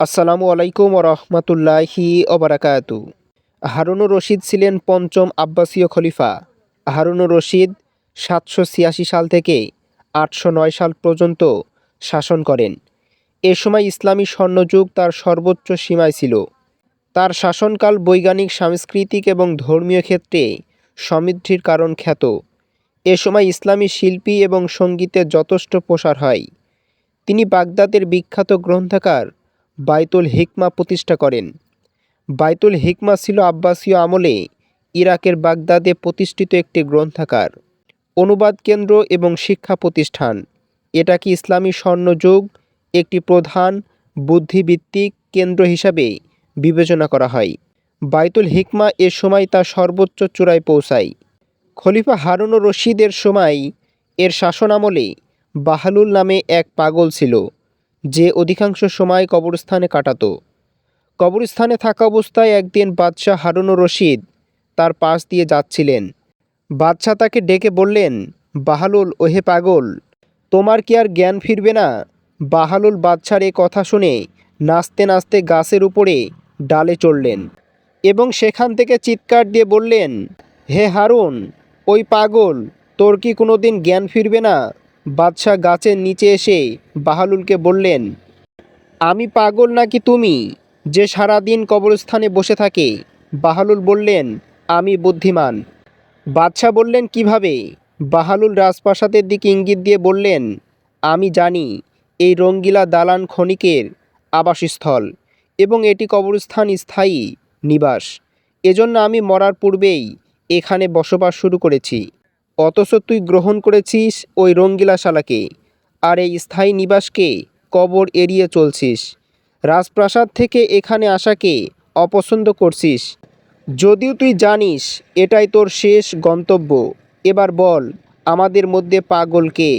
আসসালামু আলাইকুম রহমতুল্লাহি ওবারাকাতু। হারুনুর রশিদ ছিলেন পঞ্চম আব্বাসীয় খলিফা। হারুনুর রশিদ 786 সাল থেকে 809 সাল পর্যন্ত শাসন করেন। এ সময় ইসলামী স্বর্ণযুগ তার সর্বোচ্চ সীমায় ছিল। তার শাসনকাল বৈজ্ঞানিক, সাংস্কৃতিক এবং ধর্মীয় ক্ষেত্রে সমৃদ্ধির কারণ খ্যাত। এ সময় ইসলামী শিল্পী এবং সঙ্গীতের যথেষ্ট প্রসার হয়। তিনি বাগদাদের বিখ্যাত গ্রন্থাগার বাইতুল হিকমা প্রতিষ্ঠা করেন। বাইতুল হিকমা ছিল আব্বাসীয় আমলে ইরাকের বাগদাদে প্রতিষ্ঠিত একটি গ্রন্থাগার, অনুবাদ কেন্দ্র এবং শিক্ষা প্রতিষ্ঠান। এটাকে ইসলামী স্বর্ণযুগ একটি প্রধান বুদ্ধিবৃত্তিক কেন্দ্র হিসাবে বিবেচনা করা হয়। বাইতুল হিকমা এ সময় তার সর্বোচ্চ চূড়ায় পৌঁছায়। খলিফা হারুনুর রশিদের সময় এর শাসনামলে বাহলুল নামে এক পাগল ছিল, যে অধিকাংশ সময় কবরস্থানে কাটাত। কবরস্থানে থাকা অবস্থায় একদিন বাদশাহ হারুনুর রশিদ তার পাশ দিয়ে যাচ্ছিলেন। বাদশাহ তাকে ডেকে বললেন, বাহলুল, ওহে পাগল, তোমার কি আর জ্ঞান ফিরবে না? বাহলুল বাদশার এ কথা শুনে নাচতে নাচতে গাছের উপরে ডালে চড়লেন এবং সেখান থেকে চিৎকার দিয়ে বললেন, হে হারুন, ওই পাগল, তোর কি কোনো দিন জ্ঞান ফিরবে না? বাদশাহ গাছের নিচে এসে বাহলুলকে বললেন, আমি পাগল নাকি তুমি, যে সারাদিন কবরস্থানে বসে থাকে? বাহলুল বললেন, আমি বুদ্ধিমান। বাদশাহ বললেন, কিভাবে? বাহলুল রাজপ্রাসাদের দিকে ইঙ্গিত দিয়ে বললেন, আমি জানি এই রঙ্গিলা দালান ক্ষণিকের আবাসস্থল এবং এটি কবরস্থান স্থায়ী নিবাস। এজন্য আমি মরার পূর্বেই এখানে বসবাস শুরু করেছি। অথচ তুই গ্রহণ করেছিস ওই রঙ্গিলাশালাকে, আর এই স্থায়ী নিবাসকে কবর এড়িয়ে চলছিস। রাজপ্রাসাদ থেকে এখানে আসাকে অপছন্দ করছিস, যদিও তুই জানিস এটাই তোর শেষ গন্তব্য। এবার বল, আমাদের মধ্যে পাগল কে?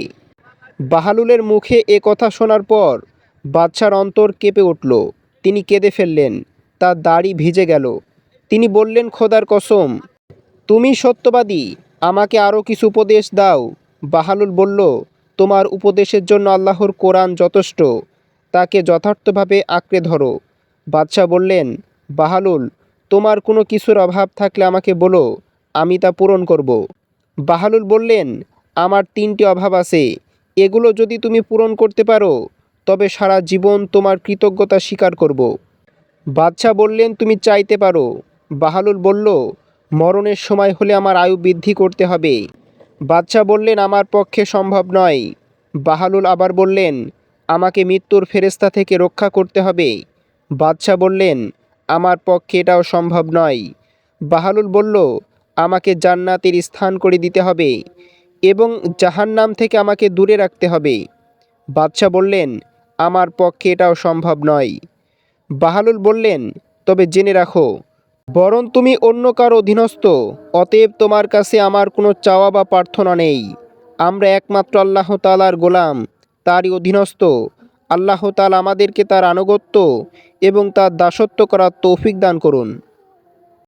বাহলুলের মুখে এ কথা শোনার পর বাদশার অন্তর কেঁপে উঠল। তিনি কেঁদে ফেললেন, তার দাড়ি ভিজে গেল। তিনি বললেন, খোদার কসম, তুমি সত্যবাদী, আমাকে আরও কিছু উপদেশ দাও। বাহলুল বলল, তোমার উপদেশের জন্য আল্লাহর কোরআন যথেষ্ট, তাকে যথার্থভাবে আঁকড়ে ধরো। বাদশাহ বললেন, বাহলুল, তোমার কোনো কিছুর অভাব থাকলে আমাকে বলো, আমি তা পূরণ করব। বাহলুল বললেন, আমার 3টি অভাব আছে, এগুলো যদি তুমি পূরণ করতে পারো তবে সারা জীবন তোমার কৃতজ্ঞতা স্বীকার করব। বাদশাহ বললেন, তুমি চাইতে পারো। বাহলুল বলল, মরণের সময় হলে আমার আয়ু বৃদ্ধি করতে হবে। বাদশাহ বললেন, আমার পক্ষে সম্ভব নয়। বাহলুল আবার বললেন, আমাকে মৃত্যুর ফেরেশতা থেকে রক্ষা করতে হবে। বাদশাহ বললেন, আমার পক্ষে এটাও সম্ভব নয়। বাহলুল বলল, আমাকে জান্নাতের স্থান করে দিতে হবে এবং জাহান্নাম থেকে আমাকে দূরে রাখতে হবে। বাদশাহ বললেন, আমার পক্ষে এটাও সম্ভব নয়। বাহলুল বললেন, তবে জেনে রাখো, বরং তুমি অন্য কারো অধীনস্থ, অতএব তোমার কাছে আমার কোনো চাওয়া বা প্রার্থনা নেই। আমরা একমাত্র আল্লাহ তাআলার গোলাম, তারই অধীনস্থ। আল্লাহ তাআলা আমাদেরকে তার আনুগত্য এবং তার দাসত্ব করার তৌফিক দান করুন।